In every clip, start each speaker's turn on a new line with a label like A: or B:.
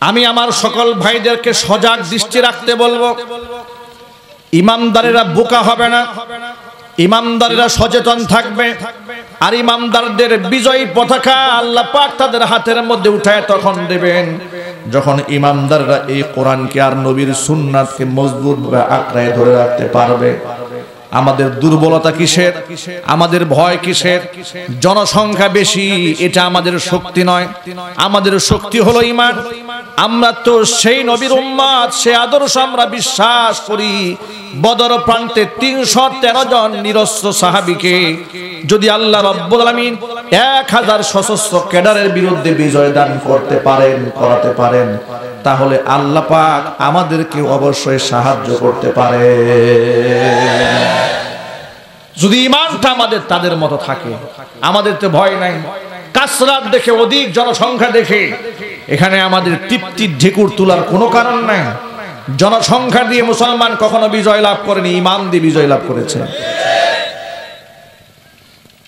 A: আমি আমার সকল ভাইদেরকে সজাগ দৃষ্টি রাখতে বলবো, ইমানদারেরা বোকা হবে না, ইমানদারেরা সচেতন থাকবে। আর ইমানদারদের বিজয়ী পতাকা আল্লাহ পাক তাদের হাতের মধ্যে উঠায় তখন দেবেন যখন ইমানদাররা এই কোরআনকে আর নবীর সুন্নাতকে মজবুতভাবে আঁকড়ায় ধরে রাখতে পারবে। আমাদের দুর্বলতা কিসের, আমাদের ভয় কিসের? জনসংখ্যা বেশি, এটা আমাদের শক্তি নয়, আমাদের শক্তি হলো ঈমান। আমরা তো সেই নবীর উম্মত, সে আদর্শ আমরা বিশ্বাস করি। বদর প্রান্তে ৩১৩ জন নিরস্ত্র সাহাবীকে যদি আল্লাহ রাব্বুল আলামিন ১০০০ সশস্ত্র ক্যাডারের বিরুদ্ধে বিজয় দান করতে পারেন, করাতে পারেন, তাহলে আল্লাহ পাক আমাদেরকে অবশ্যই সাহায্য করতে পারে যদি ঈমানটা আমাদের তাদের মতো থাকে। আমাদের তো ভয় নাই, কাসরাত দেখে, অধিক জনসংখ্যা দেখে এখানে আমাদের তৃপ্তির ঢেকুর তোলার কোনো কারণ নাই। জনসংখ্যা দিয়ে মুসলমান কখনো বিজয় লাভ করেনি, ঈমান দিয়ে বিজয় লাভ করেছে।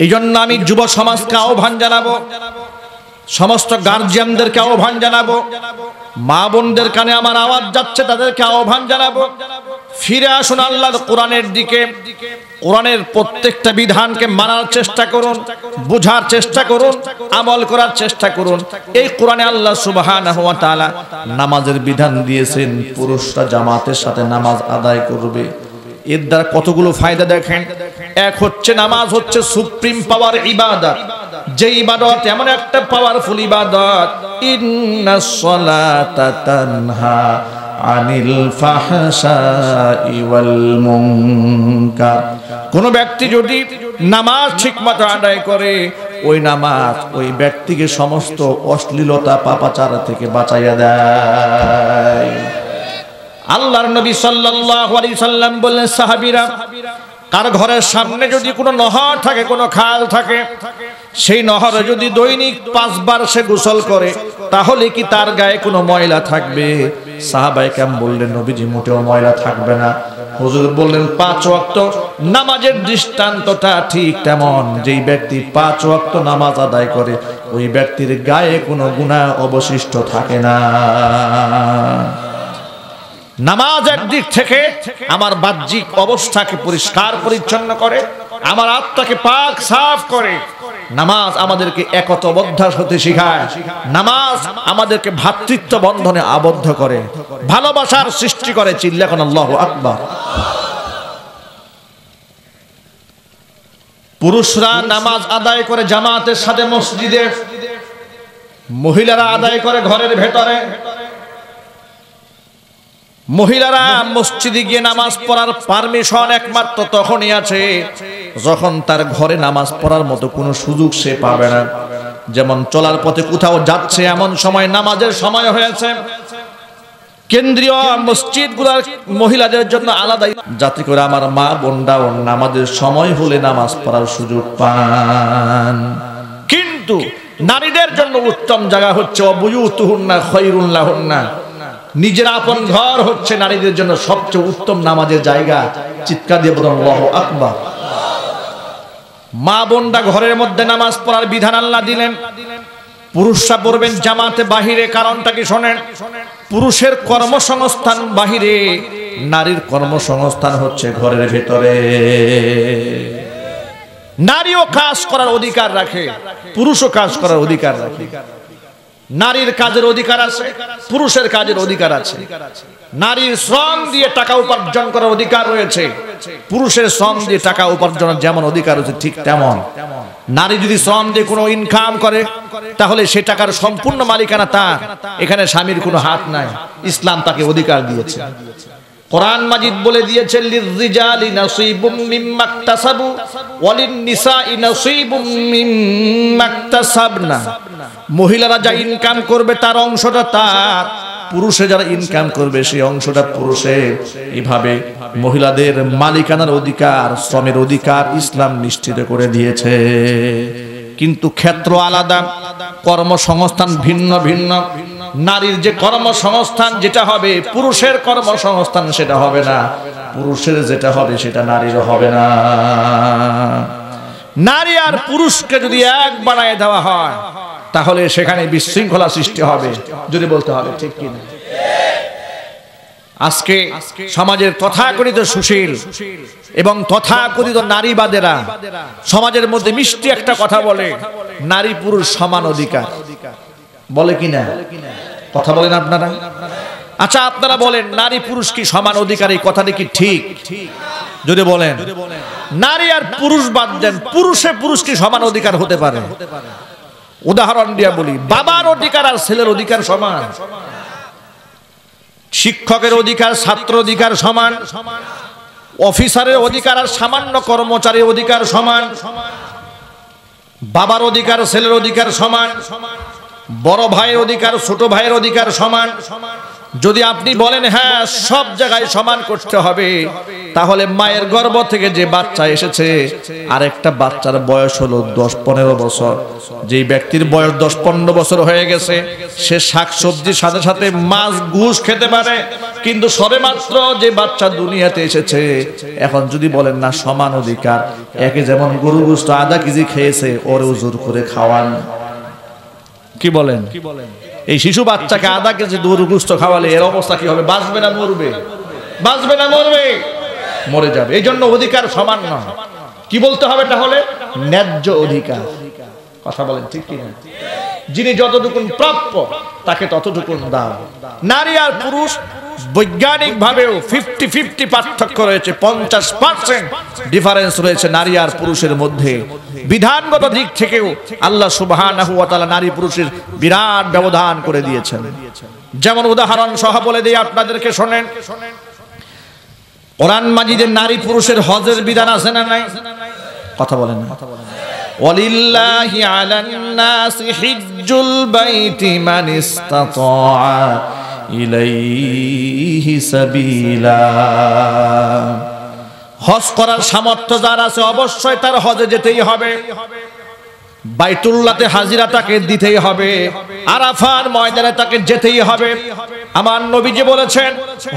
A: এই জন্য আমি যুব সমাজকে আহ্বান জানাবো, সমস্ত গার্জিয়ানদেরকে আহ্বান জানাবো, মা বোনদের কানে আমার আওয়াজ যাচ্ছে, তাদেরকে আহ্বান জানাবো, ফিরে আসুন আল্লাহর কোরআনের দিকে। কোরআনের প্রত্যেকটা বিধানকে মানার চেষ্টা করুন, বোঝার চেষ্টা করুন, আমল করার চেষ্টা করুন। এই কোরআনে আল্লাহ সুবহানাহু ওয়া তাআলা নামাজের বিধান দিয়েছেন, পুরুষরা জামাতের সাথে নামাজ আদায় করবে। এর দ্বারা কতগুলো ফায়দা দেখেন। এক হচ্ছে নামাজ হচ্ছে সুপ্রিম পাওয়ার ইবাদত, যে ইবাদত এমন একটা পাওয়ারফুল ইবাদত, ইন্নাস সালাতা তানহা আনিল ফাহশাই ওয়াল মুনকার। কোন ব্যক্তি যদি নামাজ ঠিকমতো আদায় করে, ওই নামাজ ওই ব্যক্তিকে সমস্ত অশ্লীলতা পাপাচার থেকে বাঁচাইয়া দেয়। আল্লাহর নবী সাল্লাল্লাহু আলাইহি সাল্লাম বললেন, সাহাবীরা, কার ঘরের সামনে যদি কোনো নহর থাকে, কোনো খাল থাকে, সেই নহরে যদি দৈনিক ৫ বার সে গোসল করে, তাহলে কি তার গায়ে কোনো ময়লা থাকবে? সাহাবায়ে কেরাম বললেন, নবীজি, মোটেও ময়লা থাকবে না। হুজুর বললেন, ৫ ওয়াক্ত নামাজের দৃষ্টান্তটা ঠিক তেমন, যেই ব্যক্তি ৫ ওয়াক্ত নামাজ আদায় করে, ওই ব্যক্তির গায়ে কোনো গুনাহ অবশিষ্ট থাকে না। নামাজ একদিক থেকে আমার বাহ্যিক অবস্থাকে পরিষ্কার পরিচ্ছন্ন করে, আমার আত্মাকে পাক সাফ করে। নামাজ আমাদেরকে একতাবদ্ধ হতে শেখায়, নামাজ আমাদেরকে ভ্রাতৃত্ব বন্ধনে আবদ্ধ করে, ভালোবাসার সৃষ্টি করে। চিল্লা কোন আল্লাহু আকবার। পুরুষরা নামাজ আদায় করে জামাতের সাথে মসজিদে, মহিলারা আদায় করে ঘরের ভেতরে। মহিলারা মসজিদে গিয়ে নামাজ পড়ার পারমিশন একমাত্র তখনই আছে যখন তার ঘরে নামাজ পড়ার মতো কোনো সুযোগ সে পাবে না। যেমন চলার পথে কোথাও যাচ্ছে, এমন সময় নামাজের সময় হয়েছে, কেন্দ্রীয় মসজিদগুলোর মহিলাদের জন্য আলাদা, যাতে করে আমার মা বোনরাও নামাজের সময় হলে নামাজ পড়ার সুযোগ পান। কিন্তু নারীদের জন্য উত্তম জায়গা হচ্ছে ওয়াবুয়ুতুহুন্না খায়রুল লাহুন্না, নিজের আপন ঘর হচ্ছে নারীদের জন্য সবচেয়ে উত্তম নামাজের জায়গা। চিৎকার দিয়ে বলুন আল্লাহু আকবার। মা বোনরা ঘরের মধ্যে নামাজ পড়ার বিধান আল্লাহ দিলেন, পুরুষরা পড়বেন জামাতে বাহিরে। কারণটা কি শোনেন, পুরুষের কর্মসংস্থান বাহিরে, নারীর কর্মসংস্থান হচ্ছে ঘরের ভেতরে। নারীও কাজ করার অধিকার রাখে, পুরুষও কাজ করার অধিকার রাখে। নারীর কাজের অধিকার আছে, পুরুষের কাজের অধিকার আছে। নারীর শ্রম দিয়ে টাকা উপার্জন করার অধিকার রয়েছে, পুরুষের শ্রম দিয়ে টাকা উপার্জনের যেমন অধিকার রয়েছে, ঠিক তেমন নারী যদি শ্রম দিয়ে কোনো ইনকাম করে, তাহলে সে টাকার সম্পূর্ণ মালিকানা তার, এখানে স্বামীর কোনো হাত নাই। ইসলাম তাকে অধিকার দিয়েছে। কোরআন মাজিদ বলে দিয়েছে, লিররিজালি নাসিবুম মিম্মাকতাসাবু ওয়ালিন-নিসাই নাসিবুম মিম্মাকতাসাবনা। মহিলারা যা ইনকাম করবে তার অংশটা তার, পুরুষে যারা ইনকাম করবে সেই অংশটা পুরুষের। এইভাবে মহিলাদের মালিকানার অধিকার, শ্রমের অধিকার ইসলাম নিশ্চিত করে দিয়েছে। কিন্তু ক্ষেত্র আলাদা, কর্মসংস্থান ভিন্ন ভিন্ন। নারীর যে কর্মসংস্থান যেটা হবে, পুরুষের কর্মসংস্থান সেটা হবে না, পুরুষের যেটা হবে সেটা নারীর হবে না। নারী আর পুরুষকে যদি এক বানায় দেওয়া হয়, তাহলে সেখানে বিশৃঙ্খলা সৃষ্টি হবে, যদি বলতে হবে ঠিক কিনা। আজকে সমাজের তথাকথিত সুশীল এবং তথাকথিত নারীবাদেরা সমাজের মধ্যে মিষ্টি একটা কথা বলে, নারী পুরুষ সমান অধিকার, বলে কিনা? কথা বলেন আপনারা? আচ্ছা আপনারা বলেন, নারী পুরুষ কি সমান অধিকার, এই কথাটি কি ঠিক? যদি বলেন নারী আর পুরুষ বাদ দেন, পুরুষে পুরুষ কি সমান অধিকার হতে পারে? উদাহরণ দিয়ে বলি, বাবার অধিকার আর ছেলের অধিকার সমান, শিক্ষকের অধিকার ছাত্র অধিকার সমান, অফিসারের অধিকার আর সামান্য কর্মচারীর অধিকার সমান, বাবার অধিকার ছেলের অধিকার সমান, বড় ভাইয়ের অধিকার ছোট ভাইয়ের অধিকার সমান। যদি আপনি বলেন হ্যাঁ সব জায়গায় সমান করতে হবে, তাহলে মায়ের গর্ভ থেকে যে বাচ্চা এসেছে আর একটা বাচ্চার বয়স হলো 10-15 বছর, যেই ব্যক্তির বয়স 10-15 বছর হয়ে গেছে সে শাকসবজির সাথে সাথে মাছ ঘুষ খেতে পারে, কিন্তু সবেমাত্র যে বাচ্চা দুনিয়াতে এসেছে, এখন যদি বলেন না সমান অধিকার, একে যেমন গরু গোশত আধা কেজি খেয়েছে ওর জোর করে খাওয়ান, কি বলেন? এই শিশু বাচ্চাকে আধা কেজি গরু গোশত খাওয়ালে এর অবস্থা কি হবে? বাঁচবে না মরবে? বাঁচবে না মরবে? মরে যাবে। এই জন্য অধিকার সমান নয়, কি বলতে হবে তাহলে? ন্যায্য অধিকার। কথা বলেন ঠিক কিনা? যিনি যতটুকুন প্রাপ্য তাকে ততটুকুন দাও। নারী আর পুরুষ বৈজ্ঞানিক ভাবেও 50-50 পার্থক্য রয়েছে, 50% ডিফারেন্স রয়েছে নারী আর পুরুষের মধ্যে। বিধানগত দিক থেকেও আল্লাহ সুবহানাহু ওয়া তাআলা নারী পুরুষের বিরাট ব্যবধান করে দিয়েছেন। যেমন উদাহরণ সহ বলে দেই আপনাদেরকে, শোনেন। কোরআন মাজিদের নারী পুরুষের হজের বিধান আছে না নাই? কথা বলেন না। ওয়ালিল্লাহি আলান নাসি হিজ্জুল বাইতি মান ইসতাতা ইলাইহি সাবিলা। হজ করার সামর্থ্য যার আছে অবশ্যই তার হজে যেতেই হবে, বাইতুল্লাহতে হাজিরা তাকে দিতেই হবে, আরাফার ময়দানে তাকে যেতেই হবে। আমার নবীজি বলেছেন,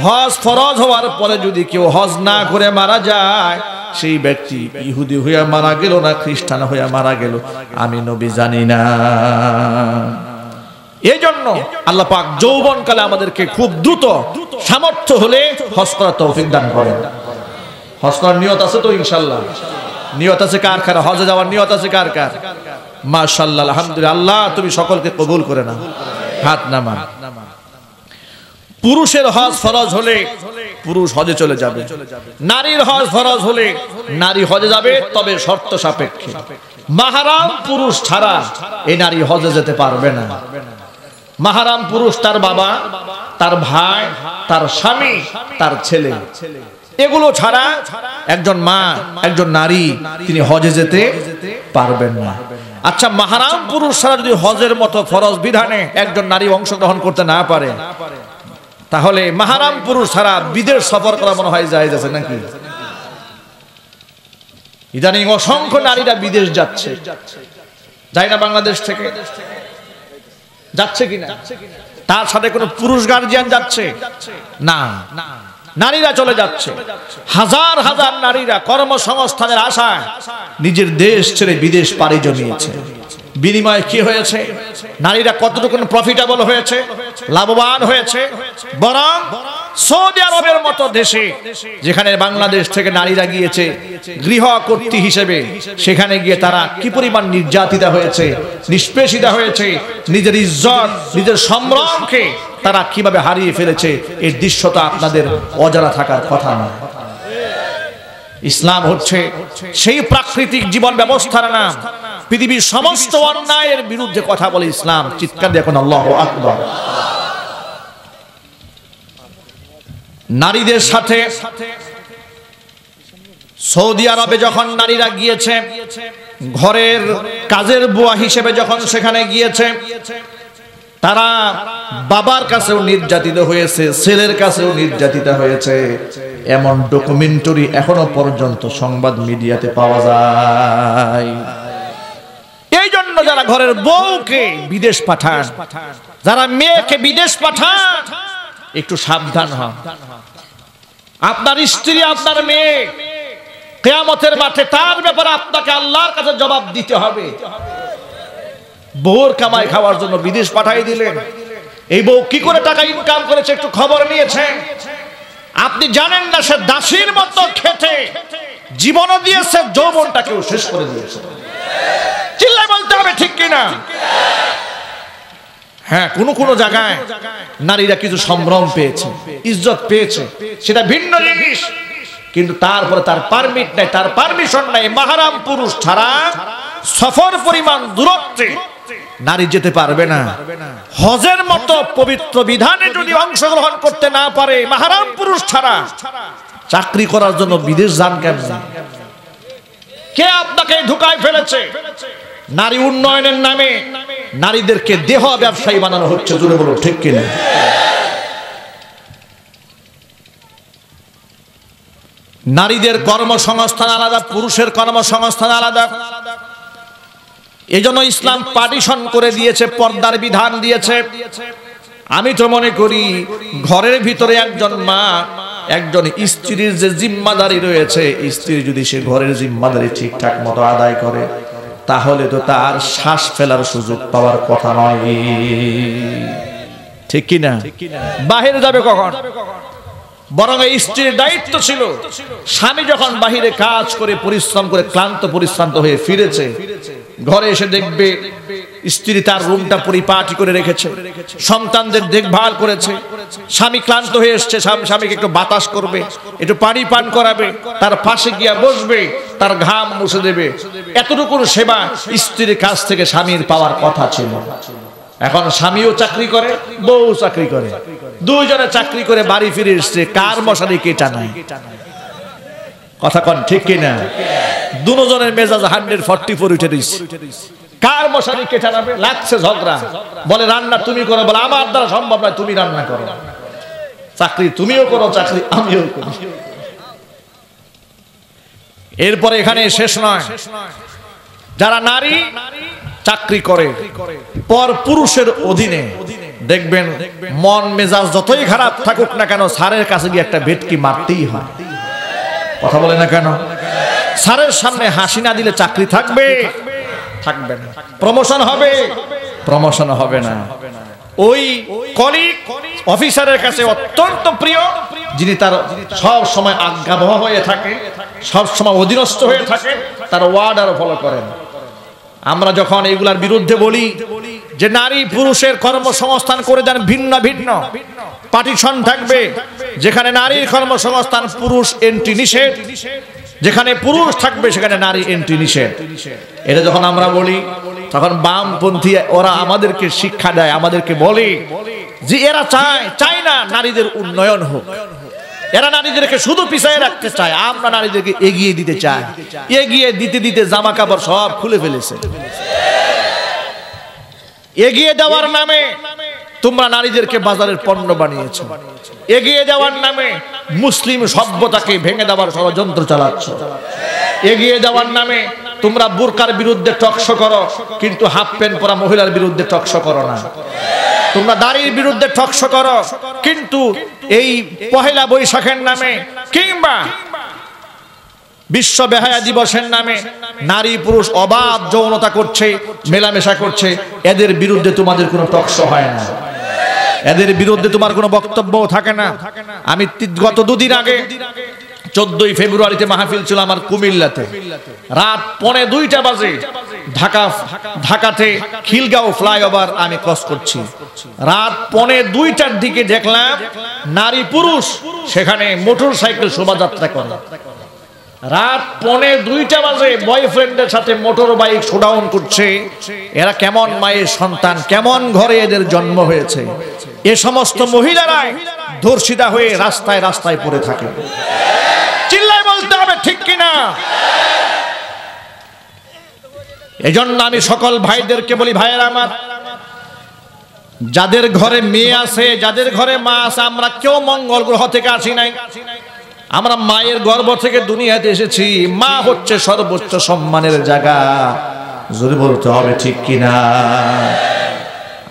A: হজ ফরজ হওয়ার পরে যদি কেউ হজ না করে মারা যায়, সেই ব্যক্তি ইহুদি হইয়া মারা গেল না খ্রিস্টান হইয়া মারা গেল আমি নবী জানি না। এই জন্য আল্লাহ পাক যৌবনকালে আমাদেরকে খুব দ্রুত সামর্থ্য হলে হজ করার তৌফিক দান করেন। হজ করার নিয়ত আছে তো ইনশাআল্লাহ? নিয়ত আছে কার কার? হজে যাওয়ার নিয়ত আছে কার কার? মাশাআল্লাহ, আলহামদুলিল্লাহ। আল্লাহ তুমি সকলকে কবুল করে নাও। হাত নামান। পুরুষের হজ ফরজ হলে পুরুষ হজে চলে যাবে, নারীর হজ ফরজ হলে নারী হজে যাবে, তবে শর্ত সাপেক্ষে। মাহরাম পুরুষ ছাড়া এই নারী হজে যেতে পারবে না। মাহরাম পুরুষ তার বাবা, তার ভাই, তার স্বামী, তার ছেলে, এগুলো ছাড়া একজন মা, একজন নারী তিনি হজে যেতে পারবেন না। আচ্ছা, মাহরাম পুরুষ ছাড়া যদি হজের মতো ফরজ বিধানে একজন নারী অংশগ্রহণ করতে না পারে, তাহলে মাহরাম পুরুষ ছাড়া বিদেশ সফর করা মনে হয় জায়েজ আছে নাকি? ইদানিং অসংখ্য নারীরা বিদেশ যাচ্ছে, যায় না? বাংলাদেশ থেকে যাচ্ছে কিনা? তার সাথে কোনো পুরুষ গার্জিয়ান যাচ্ছে না, নারীরা চলে যাচ্ছে। হাজার হাজার নারীরা কর্মসংস্থানের আশায় নিজের দেশ ছেড়ে বিদেশ পাড়ি জমিয়েছে। বিনিময়ে কি হয়েছে? নারীরা কতটুকু প্রফিটেবল হয়েছে, লাভবান হয়েছে? বরং সৌদি আরবের মতো দেশে, যেখানে বাংলাদেশ থেকে নারীরা গিয়েছে গৃহকর্ত্রী হিসেবে, সেখানে গিয়ে তারা কি পরিমাণ নির্যাতিতা হয়েছে, নিষ্পেষিতা হয়েছে, নিজের ইজ্জত, নিজের সম্ভ্রমকে তারা কিভাবে হারিয়ে ফেলেছে, এই দৃশ্যটা আপনাদের অজানা থাকার কথা নয়। ইসলাম হচ্ছে সেই প্রাকৃতিক জীবন ব্যবস্থার নাম। পৃথিবীর সমস্ত অন্যায়ের বিরুদ্ধে কথা বলে ইসলাম। চিৎকার দেখুন আল্লাহু আকবার। নারীদের সাথে সৌদি আরবে যখন নারীরা গিয়েছে, ঘরের কাজের বুয়া হিসেবে যখন সেখানে গিয়েছে, তারা বাবার কাছেও নির্যাতিত হয়েছে, ছেলের কাছেও নির্যাতিত হয়েছে। এমন ডকুমেন্টারি এখনো পর্যন্ত সংবাদ মিডিয়াতে পাওয়া যায়। এই জন্য যারা ঘরের বউকে বিদেশ পাঠান, যারা মেয়েকে বিদেশ পাঠান, একটু সাবধান হন। আপনার স্ত্রী, আপনার মেয়ে কিয়ামতের মাঠে তার ব্যাপারে আপনাকে আল্লাহর কাছে জবাব দিতে হবে। বউর কামাই খাওয়ার জন্য বিদেশ পাঠিয়ে দিলেন। এই বউ কি করে টাকা ইনকাম করেছে একটু খবর নিয়েছেন? আপনি জানেন না সে দাসীর মতো খেটে জীবনও দিয়েছে, যৌবনটাকেও শেষ করে দিয়েছে। চিল্লায় বলতে হবে ঠিক কিনা? হ্যাঁ, কোন জায়গায় নারীরা কিছু সম্ভ্রম পেয়েছে, ইজ্জত পেয়েছে, সেটা ভিন্ন জিনিস। কিন্তু তারপরে তার পারমিট নাই, তার পারমিশন নাই। মাহরাম পুরুষ ছাড়া সফর পরিমাণ দূরত্বে নারী যেতে পারবে না। হজের মতো পবিত্র বিধানে যদি অংশগ্রহণ করতে না পারে মাহরাম পুরুষ ছাড়া, চাকরি করার জন্য বিদেশ যান কেন? কে আপনাকে ধোঁকায় ফেলেছে? নারী উন্নয়নের নামে নারীদেরকে দেহ ব্যবসায়ী বানানো হচ্ছে। জোরে বলো ঠিক কিনা? নারীদের কর্মসংস্থান আলাদা, পুরুষের কর্মসংস্থান আলাদা। এজন্য ইসলাম পার্টিশন করে দিয়েছে, পর্দার বিধান দিয়েছে। আমি তো মনে করি ঘরের ভিতরে একজন মা, একজন স্ত্রীর যে জিম্মাদারি রয়েছে, স্ত্রী যদি সে ঘরের জিম্মাদারি ঠিকঠাক মতো আদায় করে তাহলে তো তার শ্বাস ফেলার সুযোগ পাওয়ার কথা নয়। ঠিক কিনা? বাহিরে যাবে কখন? বরং এই স্ত্রীর দায়িত্ব ছিল স্বামী যখন বাহিরে কাজ করে পরিশ্রম করে ক্লান্ত পরিশ্রান্ত হয়ে ফিরেছে, ঘরে এসে দেখবে স্ত্রী তার রুমটা পরিপাটি করে রেখেছে, সন্তানদের দেখভাল করেছে। স্বামী ক্লান্ত হয়ে এসছে, স্বামীকে একটু বাতাস করবে, একটু পানি পান করাবে, তার পাশে গিয়া বসবে, তার ঘাম মুছে দেবে। এতটুকু সেবা স্ত্রীর কাছ থেকে স্বামীর পাওয়ার কথা ছিল। এখন স্বামীও চাকরি করে, বউ চাকরি করে, দুইজনে চাকরি করে বাড়ি ফিরে এসছে, কার মশারি কে টানায়? কথা কন ঠিক কিনা? দুজনের মেজাজ 144 উঠে দিচ্ছে। কার মশারি কে টানাবে? লাগছে ঝগড়া। বলে রান্না তুমি করো, বলে আমার দ্বারা সম্ভব নয়, তুমি রান্না করো। চাকরি তুমিও করো, চাকরি আমিও করি। এরপরে এখানে শেষ নয়, যারা নারী চাকরি করে পর পুরুষের অধীনে, দেখবেন মন মেজাজ যতই খারাপ থাকুক না কেন স্যারের কাছে গিয়ে একটা ভেটকি মারতেই হয়। কথা বলে না কেন? স্যারের সামনে হাসি না দিলে চাকরি থাকবে? থাকবে না। প্রমোশন হবে? প্রমোশন হবে না। ওই কলিগ অফিসারের কাছে অত্যন্ত প্রিয়, যিনি তার সব সময় আজ্ঞাবহ হয়ে থাকে, সব সময় অধীনস্থ হয়ে থাকে, তার ওয়ার্ডার ফলো করেন। আমরা যখন এগুলার বিরুদ্ধে বলি যে নারী পুরুষের কর্মসংস্থান করে দেন ভিন্ন ভিন্ন, পার্টিশন থাকবে, যেখানে নারীর কর্মসংস্থান পুরুষ এন্ট্রি নিষেধ, যেখানে পুরুষ থাকবে সেখানে নারী এন্ট্রি নিষেধ, এটা যখন আমরা বলি তখন বামপন্থী ওরা আমাদেরকে শিক্ষা দেয়, আমাদেরকে বলে যে এরা চায় না নারীদের উন্নয়ন হোক, এরা নারীদেরকে শুধু পিছায় রাখতে চায়, আমরা নারীদেরকে এগিয়ে দিতে চাই। এগিয়ে দিতে দিতে জামা কাপড় সব খুলে ফেলেছে। এগিয়ে দেওয়ার নামে তোমরা নারীদেরকে বাজারের পণ্য বানিয়েছো, এগিয়ে দেওয়ার নামে মুসলিম সভ্যতাকে ভেঙে দেওয়ার ষড়যন্ত্র চালাচ্ছ, এগিয়ে দেওয়ার নামে তোমরা বুরকার বিরুদ্ধে টকশো করো কিন্তু হাফ প্যান্ট পরা মহিলার বিরুদ্ধে টকশো করো না। তোমরা দাড়ির বিরুদ্ধে টকশো করো কিন্তু এই পহেলা বৈশাখের নামে কিংবা বিশ্ব বেহায়া দিবসের নামে নারী পুরুষ অবাধ যৌনতা করছে, মেলামেশা করছে, এদের বিরুদ্ধে তোমাদের কোনো টকশো হয় না, এদের বিরুদ্ধে তোমার কোনো বক্তব্য থাকে না। আমি গত দুদিন আগে 14ই ফেব্রুয়ারিতে মাহফিল ছিল আমার কুমিল্লাতে, রাত 1:45 বাজে ঢাকাতে খিলগাঁও ফ্লাইওভার আমি ক্রস করছি, রাত 1:45টার দিকে দেখলাম নারী পুরুষ সেখানে মোটরসাইকেল শোভাযাত্রা করে। রাত 1:45 বাজে বয়ফ্রেন্ডের সাথে মোটর বাইক শোডাউন করছে। এরা কেমন মায়ের সন্তান, কেমন ঘরে এদের জন্ম হয়েছে? এ সমস্ত মহিলারাই ধর্ষিতা হয়ে রাস্তায় রাস্তায় পড়ে থাকে। চিল্লায় বলতে হবে ঠিক কিনা? এজন্য আমি সকল ভাইদেরকে বলি, ভাইয়েরা আমার, যাদের ঘরে মেয়ে আছে, যাদের ঘরে মা আছে, আমরা কেউ মঙ্গল গ্রহ থেকে আসি নাই, আমরা মায়ের গর্ভ থেকে দুনিয়াতে এসেছি। মা হচ্ছে সর্বোচ্চ সম্মানের জায়গা। জোরে বলতে হবে ঠিক কিনা?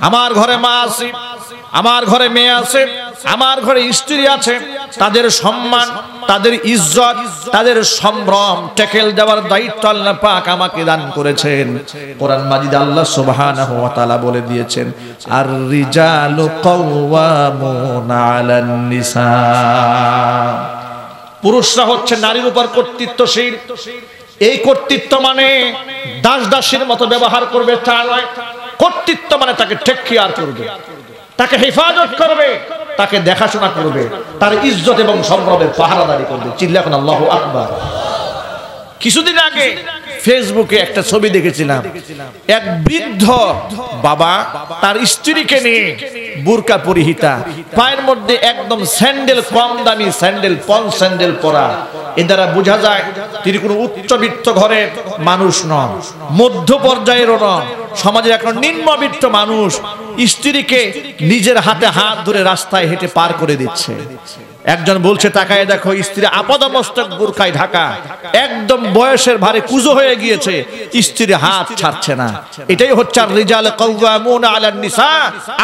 A: আমার ঘরে মা আছে, আমার ঘরে মেয়ে আছে, আমার ঘরে স্ত্রী আছে, তাদের সম্মান তাদের ইজ্জত, তাদের সম্ভ্রম টেকেল দেওয়ার দায়িত্ব আল্লাহ পাক আমাকে দান করেছেন। কোরআন মাজিদে আল্লাহ সুবহানাহু ওয়া তাআলা বলে দিয়েছেন, আর রিজালু কাওয়ামুনা আলান নিসা। পুরুষরা হচ্ছে নারীর উপর কর্তৃত্বশীল। এই কর্তৃত্ব মানে দাস দাসীর মতো ব্যবহার করবে তা নয়। কর্তৃত্ব মানে তাকে টেক কেয়ার করবে, তাকে হেফাজত করবে, তাকে দেখাশোনা করবে, তার ইজ্জত এবং সম্ভ্রমের পাহারাদারি করবে। চিল্লা এখন আল্লাহু আকবার। কিছুদিন আগে ফেসবুকে একটা ছবি দেখেছিলাম, এক বৃদ্ধ বাবা তার স্ত্রীকে নিয়ে বুরকা পরিহিতা, পায়ের মধ্যে একদম স্যান্ডেল, কম দামি স্যান্ডেল, পন স্যান্ডেল পরা। এ দ্বারা বোঝা যায় তিনি কোনো উচ্চবিত্ত ঘরের মানুষ নন, মধ্য পর্যায়েরও নন, সমাজের এখন নিম্নবিত্ত মানুষ। স্ত্রীকে নিজের হাতে হাত ধরে রাস্তায় হেঁটে পার করে দিচ্ছে। একজন বলছে, তাকায় দেখো, স্ত্রী আপাদমস্তক বুরকায় ঢাকা, একদম বয়সের ভারে কুজো হয়ে গিয়েছে, স্ত্রী হাত ছাড়ছে না। এটাই হচ্ছে রিজাল কাওয়ামুনা আলান নিসা।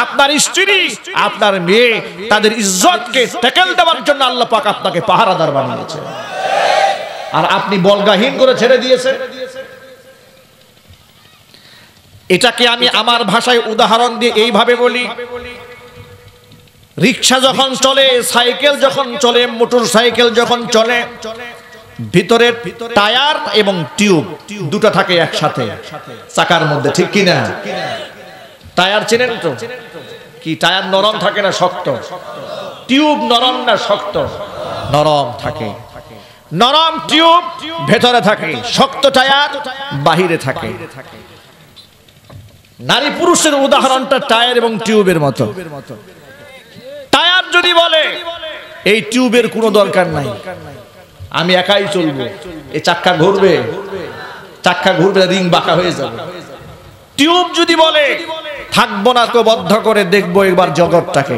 A: আপনার স্ত্রী, আপনার মেয়ে, তাদের ইজ্জতকে ট্যাকেল দেওয়ার জন্য আল্লাহ পাক আপনাকে পাহারাদার বানিয়েছে, আর আপনি বলগাহীন করে ছেড়ে দিয়েছেন। এটাকে আমি আমার ভাষায় উদাহরণ দিয়ে এইভাবে বলি, রিক্সা যখন চলে, সাইকেল যখন চলে, মোটর সাইকেল যখন চলে, ভিতরের টায়ার এবং টিউব দুটো থাকে একসাথে চাকার মধ্যে, ঠিক কিনা? টায়ার চেনেন তো? কি টায়ার নরম থাকে না শক্ত? টিউব নরম না শক্ত? নরম থাকে। নরম টিউব ভেতরে থাকে, শক্ত টায়ার বাহিরে থাকে। নারী পুরুষের উদাহরণটা টায়ার এবং টিউবের মতো। টায়ার যদি বলে এই টিউবের কোনো দরকার নাই, আমি একাই চলবো, এই চাক্কা ঘুরবে, চাক্কা ঘুরবে, রিং বাঁকা হয়ে যাবে। টিউব যদি বলে থাকবো না তো বদ্ধ করে দেখবো এবার জগৎটাকে,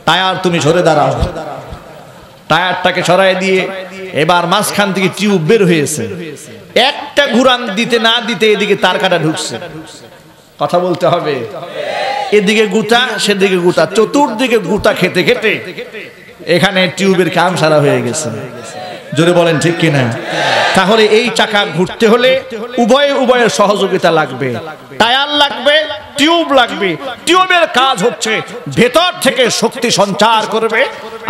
A: টায়ার তুমি সরে দাঁড়াও। টায়ারটাকে সরাই দিয়ে এবার মাঝখান থেকে টিউব বের হয়েছে, একটা ঘুরান দিতে না দিতে এদিকে তার কাটা ঢুকছে। কথা বলতে হবে, এদিকে গুটা সেদিকে গুটা, চতুর্দিকে গুটা খেতে খেতে এখানে টিউবের কাম সারা হয়ে গেছে। জোরে বলেন ঠিক কিনা? তাহলে এই চাকা ঘুরতে হলে উভয়ের সহযোগিতা লাগবে, টায়ার লাগবে, টিউব লাগবে। টিউবের কাজ হচ্ছে ভেতর থেকে শক্তি সঞ্চার করবে,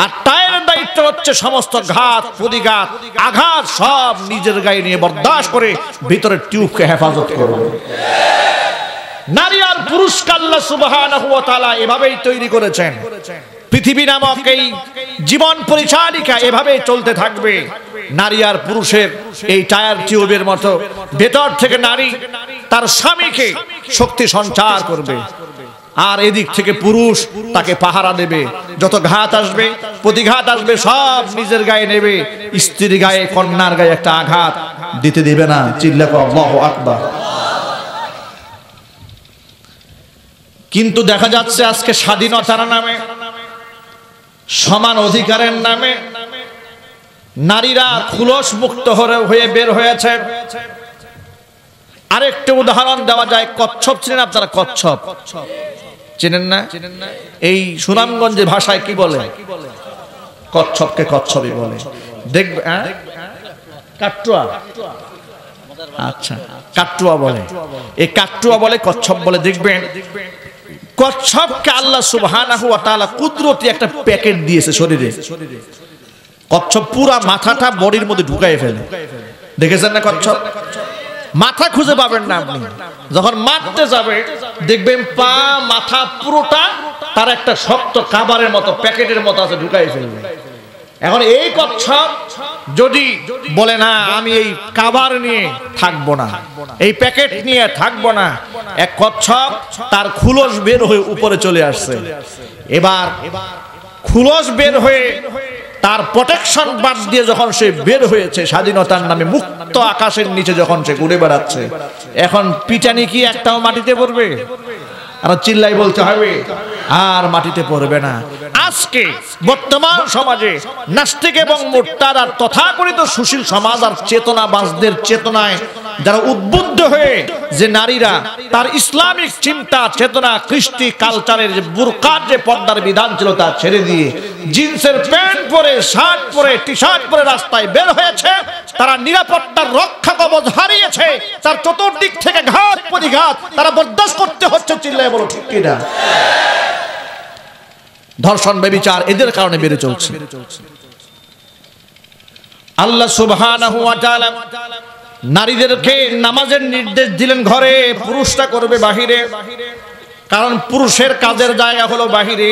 A: আর টায়ারের দায়িত্ব হচ্ছে সমস্ত ঘাত প্রতিঘাত আঘাত সব নিজের গায়ে নিয়ে বরদাস্ত করে ভিতরের টিউবকে হেফাজত করবে। নারী আর পুরুষকে আল্লাহ সুবহানাহু ওয়া তাআলা এভাবেই তৈরি করেছেন। পৃথিবী নামক এই জীবন পরিচালিকা এভাবেই চলতে থাকবে। নারী আর পুরুষের এই টায়ার টিউবের মতো ভেতর থেকে নারী তার স্বামীকে শক্তি সঞ্চার করবে, আর এদিক থেকে পুরুষ তাকে পাহারা দেবে। যত ঘাত আসবে, প্রতিঘাত আসবে, সব নিজের গায়ে নেবে, স্ত্রীর গায়ে, কন্যার গায়ে একটা আঘাত দিতে দেবে না। চিল্লাকো আল্লাহু আকবার। কিন্তু দেখা যাচ্ছে আজকে স্বাধীনতার নামে, সমান অধিকারের নামে নারীরা খুলস মুক্ত হয়ে বের হয়েছে। আরেকটা উদাহরণ দেওয়া যায়, কচ্ছপ চেনেন আপনারা? কচ্ছপ চেনেন না? এই সুনামগঞ্জের ভাষায় কি বলে? কচ্ছপকে কচ্ছপই বলে। দেখবে কাট্টুয়া, আচ্ছা কাট্টুয়া বলে, এই কাট্টুয়া বলে, কচ্ছপ বলে। দেখবেন কচ্ছপকে আল্লাহ সুবহানাহু ওয়া তাআলা কুদরতি একটা প্যাকেট দিয়েছে শরীরে। কচ্ছপ পুরা মাথাটা বডির মধ্যে ঢুকায় ফেলে। দেখেছেন না কচ্ছপ? মাথা খুঁজে পাবেন না আপনি। যখন মারতে যাবে দেখবেন পা মাথা পুরোটা তার একটা শক্ত কাবারের মতো প্যাকেটের মতো আছে, ঢুকাই ফেলবে। এখন এই কচ্ছপ যদি বলে না আমি এই কাবার নিয়ে থাকবো না, এই প্যাকেট নিয়ে থাকবো না, এক কচ্ছপ তার খুলস বের হয়ে উপরে চলে আসছে। এবার খুলস বের হয়ে তার প্রোটেকশন বাদ দিয়ে যখন সে বের হয়েছে স্বাধীনতার নামে, মুক্ত আকাশের নিচে যখন সে ঘুরে বেড়াচ্ছে, এখন পিটানি কি একটাও মাটিতে পড়বে? আর চিল্লাই বলতে হবে, আর মাটিতে পড়বে না। আজকে বর্তমান সমাজে নাস্তিক এবং মোর্তাদ আর তথাকথিত সুশীল সমাজ আর চেতনাবাজদের চেতনায় যারা উদ্বুদ্ধ হয়ে যে নারীরা তার ইসলামিক চিন্তা চেতনা কৃষ্টি কালচারের যে বুরকার যে পর্দার বিধান ছিল তা ছেড়ে দিয়ে জিন্সের প্যান্ট পরে শার্ট পরে টি শার্ট পরে রাস্তায় বের হয়েছে, তারা নিরাপত্তার রক্ষা কবচ হারিয়েছে, তার চতুর্দিক থেকে ঘাত প্রতিঘাত তারা বরদাস্ত করতে হচ্ছে। চিল্লায় বলো ঠিক কিনা? ধর্ষণ ব্যভিচার এদের কারণে বেড়ে চলছে। আল্লাহ সুবহানাহু ওয়া তাআলা নারীদেরকে নামাজের নির্দেশ দিলেন ঘরে, পুরুষরা করবে বাহিরে। কারণ পুরুষের কাজের জায়গা হলো বাহিরে,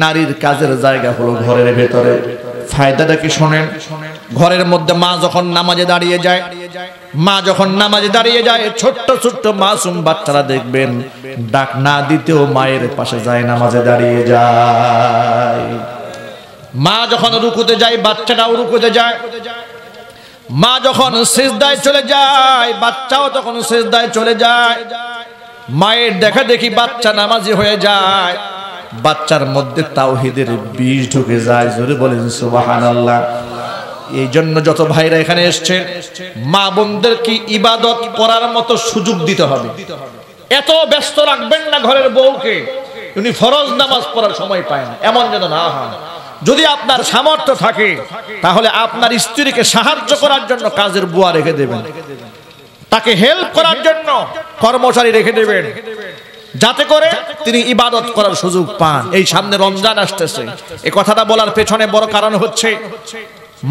A: নারীর কাজের জায়গা হলো ঘরের ভেতরে। ফায়দাটা কি শোনেন? ঘরের মধ্যে মা যখন নামাজে দাঁড়িয়ে যায়, ছোট্ট ছোট্ট মাসুম বাচ্চারা দেখবেন ডাক না দিতেও মায়ের পাশে যায়, নামাজে দাঁড়িয়ে যায়। মা যখন রুকুতে যায় বাচ্চাটাও রুকুতে যায়, মা যখন সিজদায় চলে যায় বাচ্চাও তখন সিজদায় চলে যায়। মায়ের দেখা দেখি বাচ্চা নামাজি হয়ে যায়, বাচ্চার মধ্যে তাওহীদের বীজ ঢুকে যায়। জোরে বলেন সুবহানাল্লাহ। এই জন্য যত ভাইরা এখানে এসেছেন, মা বোনদের কি ইবাদত করার মতো সুযোগ দিতে হবে। এত ব্যস্ত রাখবেন না ঘরের বউকে, উনি ফরজ নামাজ পড়ার সময় পায় না, এমন যেন না হয়। যদি আপনার সামর্থ্য থাকে তাহলে আপনার স্ত্রীকে সাহায্য করার জন্য কাজের বুয়া রেখে দেবেন, তাকে হেল্প করার জন্য কর্মচারী রেখে দেবেন, যাতে করে তিনি ইবাদত করার সুযোগ পান। এই সামনে রমজান আসতেছে, এই কথাটা বলার পেছনে বড় কারণ হচ্ছে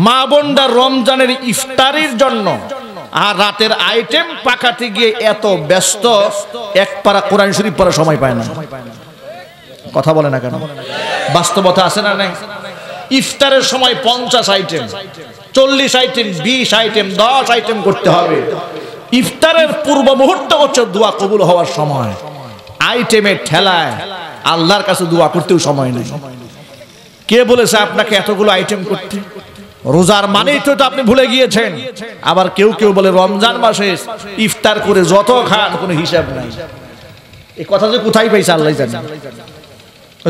A: মা বোনরা রমজানের ইফতারির জন্য আর রাতের আইটেম পাকাতে গিয়ে এত ব্যস্ত, এক পারা কোরআন শরীফ পড়ার সময় পায় না। কথা বলে না কেন? বাস্তবতা আছে না নাই? ইফতারের সময় 50 আইটেম, 40 আইটেম, 20 আইটেম, 10 আইটেম করতে হবে। ইফতারের পূর্ব মুহূর্ত হচ্ছে দোয়া কবুল হওয়ার সময়। আইটেমের ঠেলায় আল্লাহর কাছে দোয়া করতেও সময় নেই। কে বলেছে আপনাকে এতগুলো আইটেম করতে? রোজার মানেই তো আপনি ভুলে গিয়েছেন। আবার কেউ কেউ বলে রমজান মাসে ইফতার করে যত খান কোনো হিসাব নাই। এই কথা যে কোথায় পাইছে আল্লাহ জানে।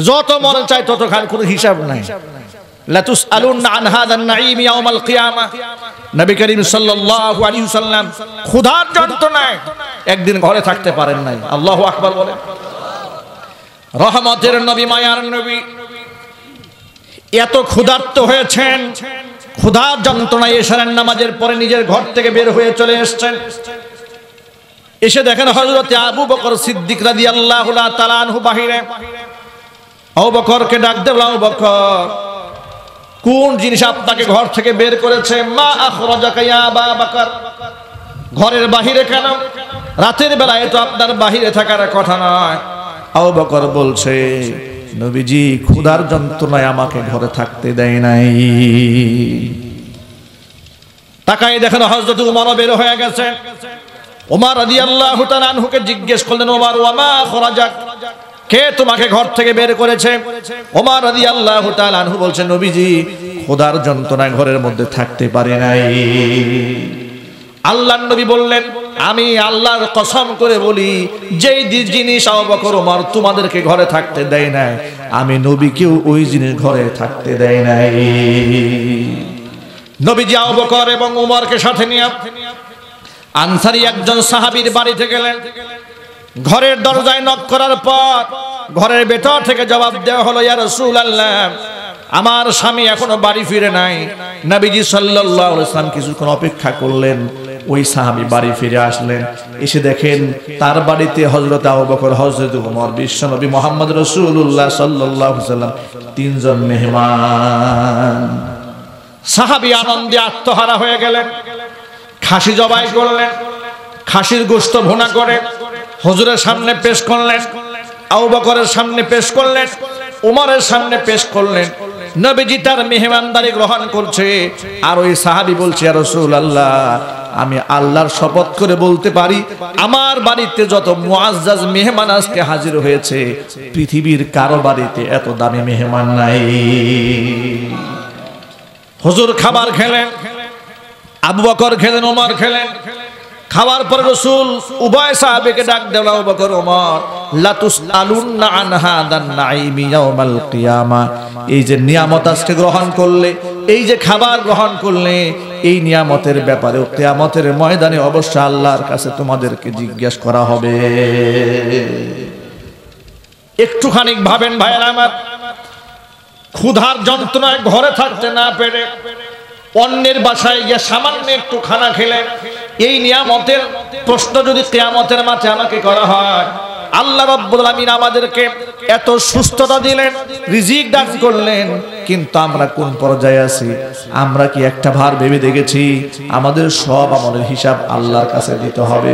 A: যত মনে চায় তত খান, কোনো হিসাব নাই। লা তুসআলুনা আন হাযান নাঈম ইয়াউমাল কিয়ামা। নবী করিম সাল্লাল্লাহু আলাইহি ওয়াসাল্লাম ক্ষুধার যন্ত্রণায় একদিন ঘরে থাকতে পারেন নাই। আল্লাহু আকবার বলেন। রহমতের নবী, মায়ার নবী এত ক্ষুধার্ত হয়েছেন, ক্ষুধার যন্ত্রণায় এশারের নামাজের পরে নিজের ঘর থেকে বের হয়ে চলে এসেছেন। এসে দেখেন হযরত আবু বকর সিদ্দিক রাদিয়াল্লাহু তাআলা আনহু বাহিরে। আবু বকরকে ডাক দিলেন, আবু বকর কোন জিনিস আপনাকে ঘর থেকে বের করেছে? মা আখরাজাকা ইয়া আবা বকর, ঘরের বাহিরে কেন? রাতের বেলায় তো আপনার বাহিরে থাকার কথা নয়। আবু বকর বলছে, নবীজি ক্ষুধার যন্ত্রণায় আমাকে ঘরে থাকতে দেয় নাই। তাকাই দেখেন হযরত উমর বের হয়ে গেছে। উমর রাদিয়াল্লাহু তাআলা আনহুকে জিজ্ঞেস করলেন, উমর ওয়া মা আখরাজাক, কে তোমাকে ঘর থেকে বের করেছে? ওমর রাদিয়াল্লাহু তাআলা আনহু বলছেন, নবীজি ক্ষুধার যন্ত্রণায় ঘরের মধ্যে থাকতে পারে নাই। আল্লাহর নবী বললেন, আমি আল্লাহর কসম করে বলি, যেই জিনিস আবু বকর ওমর তোমাদেরকে ঘরে থাকতে দেয় নাই, আমি নবীকেও ওই জিনিস ঘরে থাকতে দেয় নাই। নবীজি আবু বকর এবং ওমরকে সাথে নিয়ে আনসারী একজন সাহাবীর বাড়িতে গেলেন। ঘরের দরজায় নক করার পর ঘরের ভেতর থেকে জবাব দেওয়া হলো, ইয়া রাসূলুল্লাহ, আমার স্বামী এখনো বাড়ি ফিরে নাই। নবীজি সাল্লাল্লাহু আলাইহি ওয়াসাল্লাম কিছুক্ষণ অপেক্ষা করলেন। ওই সাহাবী বাড়ি ফিরে আসলেন। এসে দেখেন তার বাড়িতে হযরত আবু বকর, হযরত ওমর, বিশ্বনবী মুহাম্মদ রাসূলুল্লাহ সাল্লাল্লাহু আলাইহি ওয়াসাল্লাম, তিনজন মেহমান। সাহাবী আনন্দে আত্মহারা হয়ে গেলেন। খাসি জবাই করলেন, খাসির গোশত ভুনা করে হুজুরের সামনে পেশ করলেন, আবু বকরের সামনে পেশ করলেন, ওমরের সামনে পেশ করলেন। নবীজি তার মেহমানদারি গ্রহণ করছে। আর ওই সাহাবী বলছে, ইয়া রাসূলুল্লাহ, আমি আল্লাহর শপথ করে বলতে পারি, আমার বাড়িতে যত মুআজ্জাজ মেহমান আজকে হাজির হয়েছে, পৃথিবীর কারো বাড়িতে এত দামি মেহমান নাই। হুজুর খাবার খেলেন, আবু বকর খেলেন, ওমর খেলেন। খাওয়ার পর রাসূল উভয় সাহাবীকে ডাক দিলেন, আবু বকর, ওমর, লা তুসআলুনা আন হাদান নাঈমি ইয়াউমাল কিয়ামা। এই যে নিয়ামত আজকে গ্রহণ করলে, এই যে খাবার গ্রহণ করলে, এই নিয়ামতের ব্যাপারে কিয়ামতের ময়দানে অবশ্যই আল্লাহর কাছে তোমাদেরকে জিজ্ঞেস করা হবে। একটুখানি ভাবেন ভাইয়েরা আমার, ক্ষুধার যন্ত্রণায় ঘরে থাকতে না পেরে অন্যের বাসায় গিয়ে সামান্য একটু খানা খেলেন, এই নিয়ামতের প্রশ্ন যদি কিয়ামতের মাঠে আমাকে করা হয়, আল্লাহ রাব্বুল আলামিন আমাদেরকে এত সুস্থতা দিলেন, রিজিক দান করলেন, কিন্তু আমরা কোন পর্যায়ে আছি? আমরা কি একটা ভার ভেবে দেখেছি আমাদের সব আমলের হিসাব আল্লাহর কাছে দিতে হবে?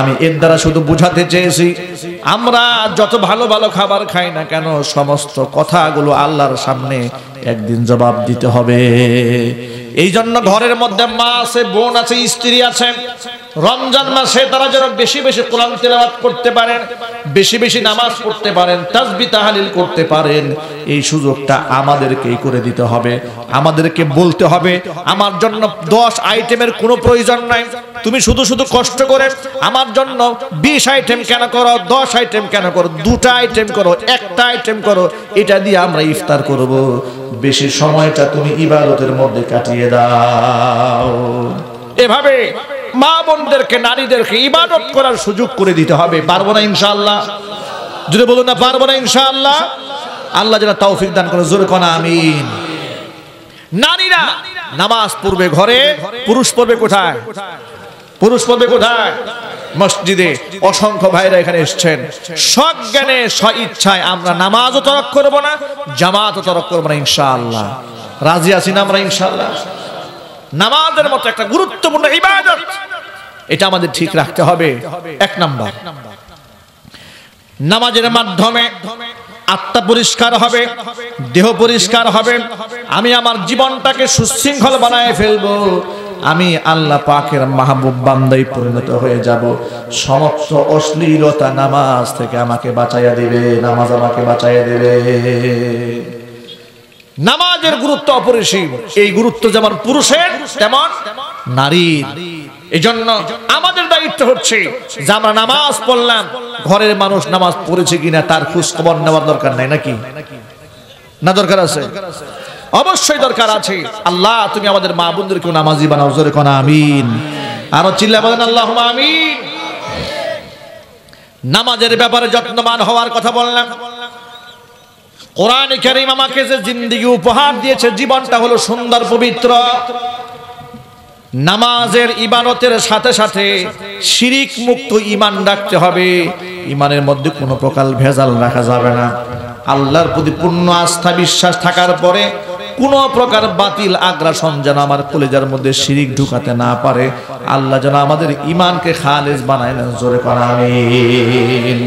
A: আমি এর দ্বারা শুধু বুঝাতে চেয়েছি, আমরা যত ভালো ভালো খাবার খাই না কেন, সমস্ত কথাগুলো আল্লাহর সামনে একদিন জবাব দিতে হবে। এই জন্য ঘরের মধ্যে মা আছে, বোন আছে, স্ত্রী আছে, রমজান মাসে তারা যেন বেশি বেশি কোরআন তেলাওয়াত করতে পারেন, বেশি বেশি নামাজ পড়তে পারেন, তাসবিহ তাহলিল করতে পারেন, এই সুযোগটা আমাদেরকেই করে দিতে হবে। আমাদেরকে বলতে হবে, আমার জন্য 10 আইটেমের কোনো প্রয়োজন নাই, তুমি শুধু শুধু কষ্ট করে আমার জন্য 20 আইটেম কেন করো, 10 আইটেম কেন করো, 2টা আইটেম করো, 1টা আইটেম করো, এটা দিয়ে আমরা ইফতার করব। বেশি সময়টা তুমি ইবাদতের মধ্যে কাটিয়ে দাও। এভাবে মা বোনদেরকে, নারীদেরকে ইবাদত করার সুযোগ করে দিতে হবে। পারবো না ইনশাআল্লাহ? যদি বলুন না পারবো না ইনশাআল্লাহ, আল্লাহ যেন তৌফিক দান করে, জোরে কোন আমিন। নারীরা নামাজ পড়বে ঘরে, পুরুষ পড়বে কোথায়? পুরুষ পড়বে কোথায়? মসজিদে। অসংখ্য ভাইরা এখানে এসেছেন, সজ্ঞানে স্বইচ্ছায় আমরা নামাজও তরক করব না, জামাতও তরক করব না ইনশাআল্লাহ। রাজি আছি না আমরা ইনশাআল্লাহ? নামাজের মতো একটা গুরুত্বপূর্ণ ইবাদত, এটা আমাদের ঠিক রাখতে হবে। 1 নাম্বার, নামাজের মাধ্যমে আত্মা পরিষ্কার হবে, দেহ পরিষ্কার হবে, আমি আমার জীবনটাকে সুশৃঙ্খল বানায় ফেলবো, আমি আল্লাহ পাকের মাহবুব বান্দায় পরিণত হয়ে যাব। সমস্ত অশ্লীলতা নামাজ থেকে আমাকে বাঁচাইয়া দেবে, নামাজ আমাকে বাঁচাইয়া দেবে। নামাজের গুরুত্ব অপরিসীম, এই গুরুত্ব যেমন পুরুষের তেমন নারীর। এজন্য আমাদের দায়িত্ব হচ্ছে যে আমরা নামাজ পড়লাম, ঘরের মানুষ নামাজ পড়েছে কিনা তার খোঁজ খবর নেওয়ার দরকার নাই, নাকি না? দরকার আছে, অবশ্যই দরকার আছে। আল্লাহ তুমি আমাদের মা বোনদেরকেও নামাজি বানাও, জোরে কোন আমিন। আরো চিল্লা বলেন আল্লাহুম্মা আমিন। নামাজের ব্যাপারে যত্নবান হওয়ার কথা বললাম। কোরআনে কারীম আমাকে যে জিন্দেগি উপহার দিয়েছে, জীবনটা হলো সুন্দর পবিত্র। নামাজের ইবাদতের সাথে সাথে শিরিক মুক্ত ঈমান রাখতে হবে, ঈমানের মধ্যে কোনো প্রকার ভেজাল রাখা যাবে না। আল্লাহর প্রতি পূর্ণ আস্থা বিশ্বাস থাকার পরে কোনো প্রকার বাতিল আগ্রাসন যেন আমার কলিজার মধ্যে শিরিক ঢুকাতে না পারে। আল্লাহ যেন আমাদের ঈমানকে খালেস বানায় নেন, জোরে কোন আমিন।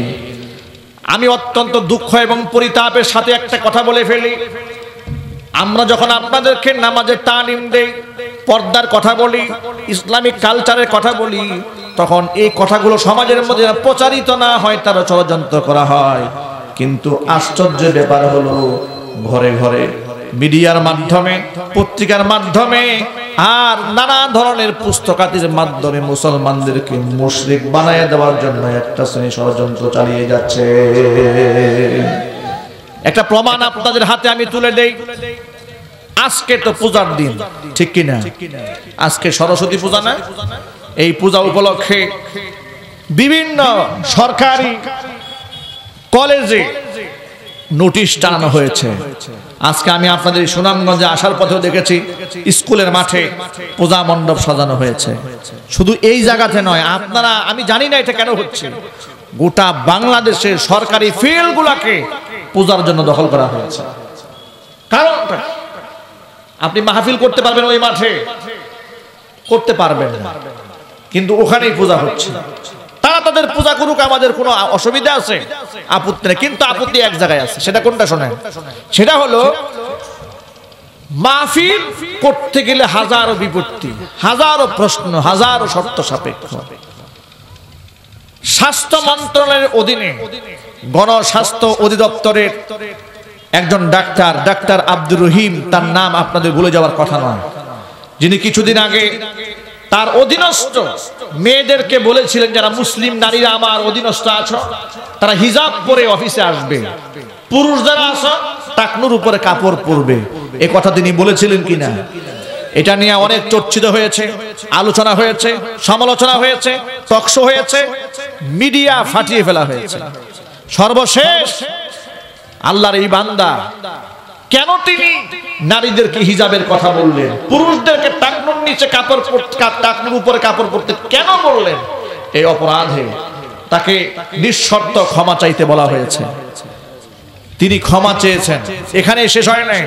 A: আমি অত্যন্ত দুঃখ এবং পরিতাপের সাথে একটা কথা বলে ফেলি, আমরা যখন আপনাদেরকে নামাজের তালিম দেই, পর্দার কথা বলি, ইসলামিক কালচারের কথা বলি, তখন এই কথাগুলো সমাজের মধ্যে প্রচারিত না হয়, তার ষড়যন্ত্র করা হয়। কিন্তু আশ্চর্যের ব্যাপার হলো, ঘরে ঘরে মিডিয়ার মাধ্যমে, পত্রিকার মাধ্যমে আর নানা ধরনের পুস্তকাদির মাধ্যমে মুসলমানদেরকে মুশরিক বানায় দেওয়ার জন্য একটা শ্রেণী ষড়যন্ত্র চালিয়ে যাচ্ছে। একটা প্রমাণ আপনাদের হাতে আমি তুলে দেই। আজকে তো পূজার দিন, ঠিক কিনা? আজকে সরস্বতী পূজা না? এই পূজা উপলক্ষে বিভিন্ন সরকারি কলেজে নোটিশ টানানো হয়েছে। আজকে আমি আপনাদের সুনামগঞ্জে আসার পথেও দেখেছি স্কুলের মাঠে পূজা মণ্ডপ সাজানো হয়েছে। শুধু এই জায়গাতে নয়, আপনারা, আমি জানি না এটা কেন হচ্ছে, গোটা বাংলাদেশের সরকারি ফিল্ডগুলোকে পূজার জন্য দখল করা হয়েছে। কারণটা, আপনি মাহফিল করতে পারবেন ওই মাঠে, করতে পারবেন না, কিন্তু ওখানেই পূজা হচ্ছে। তারা তাদের পূজা করুক, আমাদের কোনো অসুবিধা আছে? আপত্তি নেই, কিন্তু আপত্তি এক জায়গায় আছে। সেটা কোনটা শোনেন? সেটা হলো মাহফিল করতে গেলে হাজারো বিপত্তি, হাজারো প্রশ্ন, হাজারো শর্ত সাপেক্ষ। স্বাস্থ্য মন্ত্রণালয়ের অধীনে গণস্বাস্থ্য অধিদপ্তরের একজন ডাক্তার, ডাক্তার আব্দুর রহিম, তার নাম আপনাদের ভুলে যাওয়ার কথা নয়, যিনি কিছুদিন আগে তার অধীনস্থ মেয়েদেরকে বলেছিলেন, যারা মুসলিম নারীরা আমার অধীনস্থ আছো, তারা হিজাব পরে অফিসে আসবে, পুরুষ যারা আছো টাকনুর উপরে কাপড় পরবে। এ কথা তিনি বলেছিলেন কিনা? এটা নিয়ে অনেক চর্চিত হয়েছে, আলোচনা হয়েছে, সমালোচনা হয়েছে, টকশো হয়েছে, মিডিয়া ফাটিয়ে ফেলা হয়েছে। সর্বশেষ আল্লাহর এই বান্দা কেন তিনি নারীদেরকে হিজাবের কথা বললেন, পুরুষদেরকে টাকনুর নিচে কাপড় টাকনুর উপরে কাপড় পরতে কেন বললেন? এই অপরাধে তাকে নিঃশর্ত ক্ষমা চাইতে বলা হয়েছে। তিনি ক্ষমা চেয়েছেন, এখানে শেষ হয় নাই।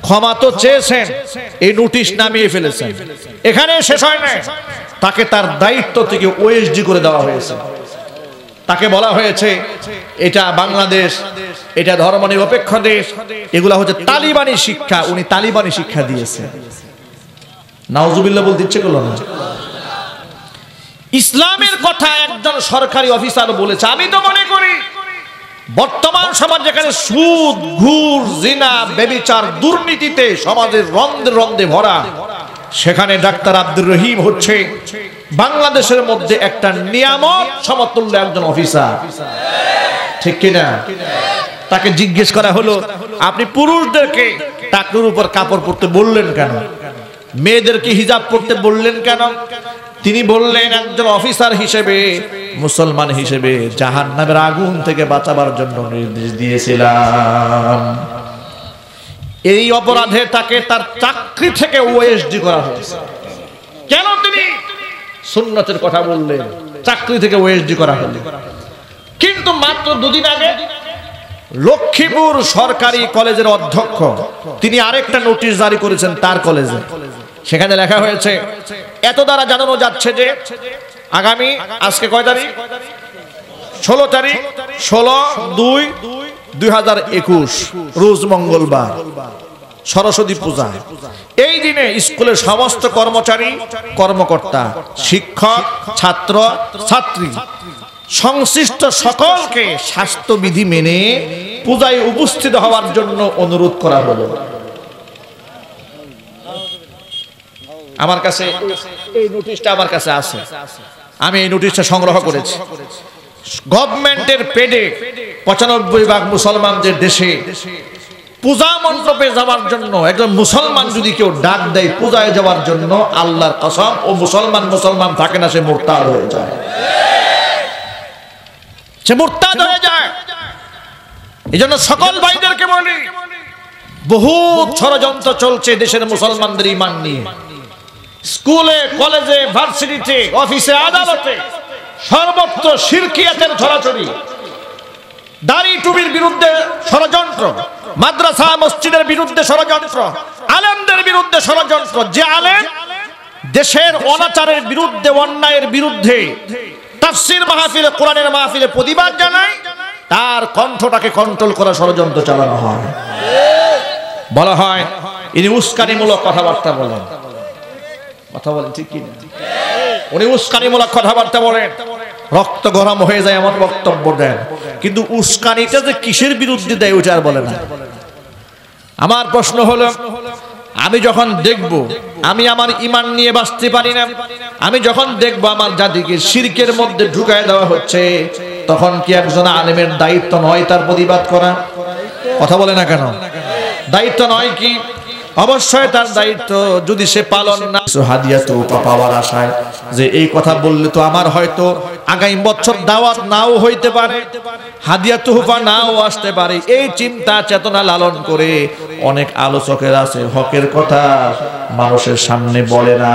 A: ক্ষমা তো চেয়েছেন, এই নোটিশ নামিয়ে ফেলেছেন, এখানে শেষ হয় নাই। তাকে তার দায়িত্ব থেকে ওএসডি করে দেওয়া হয়েছে। তাকে বলা হয়েছে এটা বাংলাদেশ, এটা ধর্মনিরপেক্ষ দেশ, এগুলা হচ্ছে তালিবানি শিক্ষা। উনি তালিবানি শিক্ষা দিয়েছে। নাউজুবিল্লাহ বলতে ইচ্ছে করলো না। ইসলামের কথা একজন সরকারি অফিসার বলেছে। আমি তো মনে করি বর্তমান সমাজ যেখানে সুদ, ঘুষ, জিনা, ব্যভিচার, দুর্নীতিতে সমাজের রন্ধে রন্ধে ভরা, সেখানে ডাক্তার আব্দুর রহিম হচ্ছে বাংলাদেশের মধ্যে একটা নিয়ামত সমতুল্য একজন অফিসার, ঠিক কিনা? তাকে জিজ্ঞেস করা হলো, আপনি পুরুষদেরকে টাকনুর উপর কাপড় পরতে বললেন কেন, মেয়েদেরকে হিজাব পরতে বললেন কেন? তিনি বললেন, একজন অফিসার হিসেবে, মুসলমান হিসেবে জাহান্নামের আগুন থেকে বাঁচাবার জন্য নির্দেশ দিয়েছিলাম। এই অপরাধে তাকে তার চাকরি থেকে ওএসডি করা হয়েছে। কেন তিনি সুন্নতের কথা বললেন, চাকরি থেকে ওএসডি করা হলো। কিন্তু মাত্র দুদিন আগে লক্ষ্মীপুর সরকারি কলেজের অধ্যক্ষ তিনি আরেকটা নোটিশ জারি করেছেন তার কলেজে। সেখানে লেখা হয়েছে, এত দ্বারা জানানো যাচ্ছে যে আগামী, আজকে কয় তারিখ? 16 তারিখ, 16/2/2021 রোজ মঙ্গলবার, সরস্বতী পূজা। এই দিনে স্কুলের সমস্ত কর্মচারী, কর্মকর্তা, শিক্ষক, ছাত্র ছাত্রী সংশ্লিষ্ট সকলকে স্বাস্থ্যবিধি মেনে পূজায় উপস্থিত হওয়ার জন্য অনুরোধ করা হলো। আমার কাছে এই নোটিশটা আমার কাছে আছে, আমি এই নোটিশটা সংগ্রহ করেছি। গভর্নমেন্টের পেডে 95% মুসলমানদের দেশে পূজা মণ্ডপে যাওয়ার জন্য একজন মুসলমান যদি কেউ ডাক দেয় পূজায় যাওয়ার জন্য, আল্লাহর কসম ও মুসলমান থাকে না, সে মুরতাদ হয়ে যায়, সে মুরতাদ হয়ে যায়। এই জন্য সকল ভাইদেরকে বলি, বহুত ষড়যন্ত্র চলছে দেশের মুসলমানদের ঈমান নিয়ে। স্কুলে, কলেজে, ভার্সিটিতে, অফিসে, আদালতে সর্বত্র শিরকিয়াতের ছড়াছড়ি। দাড়ি টুপির বিরুদ্ধে ষড়যন্ত্র, মাদ্রাসা মসজিদের বিরুদ্ধে ষড়যন্ত্র, আলেমদের বিরুদ্ধে ষড়যন্ত্র। যে আলেম দেশের অনাচারের বিরুদ্ধে, অন্যায়ের বিরুদ্ধে তাফসীর মাহফিলে, কোরআনের মাহফিলে প্রতিবাদ জানায়, তার কণ্ঠটাকে কন্ট্রোল করা ষড়যন্ত্র চালানো হয়। বলা হয় ইনি উস্কানিমূলক কথাবার্তা বলেন। কথা বলেন ঠিক কি না? উনি উস্কানিমূলক কথাবার্তা বলেন, রক্ত গরম হয়ে যায় এমন বক্তব্য দেন। কিন্তু উস্কানিটা যে কিসের বিরুদ্ধে দেয় ওটা আর বলে না। আমার প্রশ্ন হলো, আমি যখন দেখব আমি আমার ঈমান নিয়ে বাঁচতে পারি না, আমি যখন দেখব আমার জাতিকে শিরকের মধ্যে ঢুকায় দেওয়া হচ্ছে, তখন কি একজন আলেমের দায়িত্ব নয় তার প্রতিবাদ করা? কথা বলে না কেন? দায়িত্ব নয় কি? অবশ্যই তার দায়িত্ব। যদি সে পালন না, হাদিয়া তো পাওয়ার আশায় যে এই কথা বললে তো আমার হয়তো আগামী বছর দাওয়াত নাও হইতে পারে, হাদিয়া তোহফা নাও আসতে পারে, এই চিন্তা চেতনা লালন করে অনেক আলোচকের আছে হকের কথা মানুষের সামনে বলে না।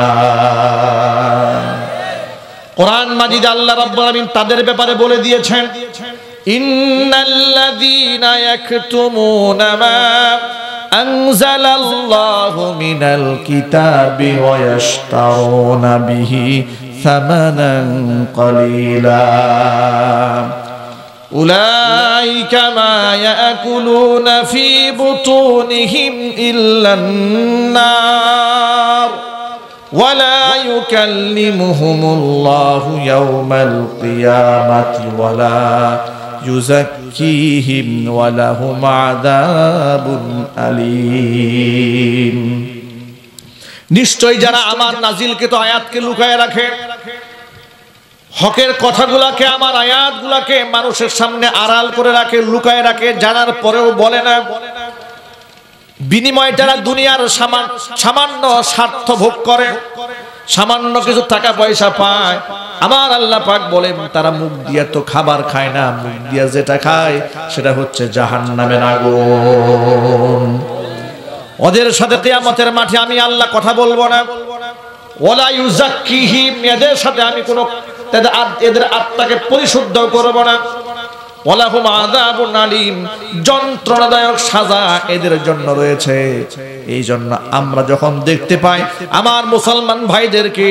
A: কোরআন মাজিদে আল্লাহ রাব্বুল আলামিন তাদের ব্যাপারে বলে দিয়েছেন, ইন্নাল্লাযীনা ইয়াকতুমুনা মা আনজালাল্লাহু মিনাল কিতাবি ওয়া ইয়াশতারুনা বিহি সামানান ক্বালিলা উলাইকা মা ইয়াকুলুনা ফি বুতুনিহিম ইল্লান নার ওয়া লা ইউকাল্লিমুহুমুল্লাহু ইয়াওমাল কিয়ামাতি ওয়া লা ইউযাক্কিহিম ওয়া লাহুম আযাবুন আলীম। নিশ্চয় যারা আমার নাজিলকৃত আয়াতকে লুকায়ে রাখে, হকের কথাগুলোকে, আমার আয়াতগুলোকে মানুষের সামনে আড়াল করে রাখে, লুকায়ে রাখে, জানার পরেও বলে না, বিনিময়ে তারা দুনিয়ার সামান্য স্বার্থ ভোগ করে, সামান্য কিছু টাকা পয়সা পায়। আমার আল্লাহ পাক বলেন তারা মুখ দিয়ে তো খাবার খায় না, মুখ দিয়ে যেটা খায় সেটা হচ্ছে জাহান্নামের আগুন। ওদের সাথে কিয়ামতের মাঠে আমি আল্লাহ কথা বলবো না, ওয়ালা ইউযাক্কিহিম, এদের সাথে আমি কোনো এদের আত্মাকে পরিশুদ্ধ করব না। ওয়ালাহুম আযাবুন আলীম, যন্ত্রণাদায়ক সাজা এদের জন্য রয়েছে। এই জন্য আমরা যখন দেখতে পাই আমার মুসলমান ভাইদেরকে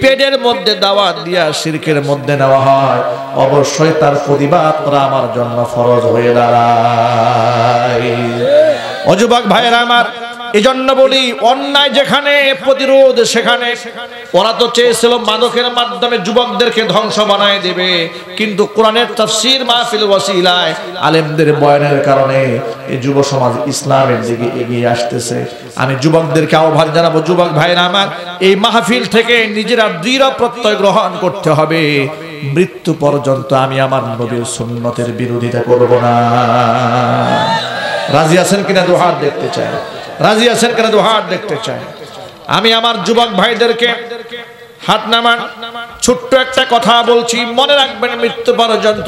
A: পেটের মধ্যে দাওয়াত দিয়া শিরকের মধ্যে নেওয়া হয়, অবশ্যই তার প্রতিবাদ করা আমার জন্য ফরজ হয়ে দাঁড়ায়। ও যুবক ভাইয়েরা আমার, এজন্য বলি অন্যায় যেখানে প্রতিরোধ সেখানে। ওরা তো চেয়েছিল মাদকের মাধ্যমে যুবকদেরকে ধ্বংস বানায় দেবে, কিন্তু কোরআনের তাফসীর মাহফিল ওয়াসিলায় আলেমদের বয়ানের কারণে এই যুব সমাজ ইসলামের দিকে এগিয়ে আসতেছে। আমি যুবকদেরকে আহ্বান জানাবো, যুবক ভাইরা আমার, এই মাহফিল থেকে নিজেরা দৃঢ় প্রত্যয় গ্রহণ করতে হবে, মৃত্যু পর্যন্ত আমি আমার নবীর সুন্নতের বিরোধিতা করব না। রাজি আছেন কিনা দু হাত দেখতে চাই, রাজি আছেন কিনা দু হাত দেখতে চাই। আমি আমার যুবক ভাইদেরকে হাত নামান, ছোট্ট একটা কথা বলছি, মনে রাখবেন মৃত্যু পর্যন্ত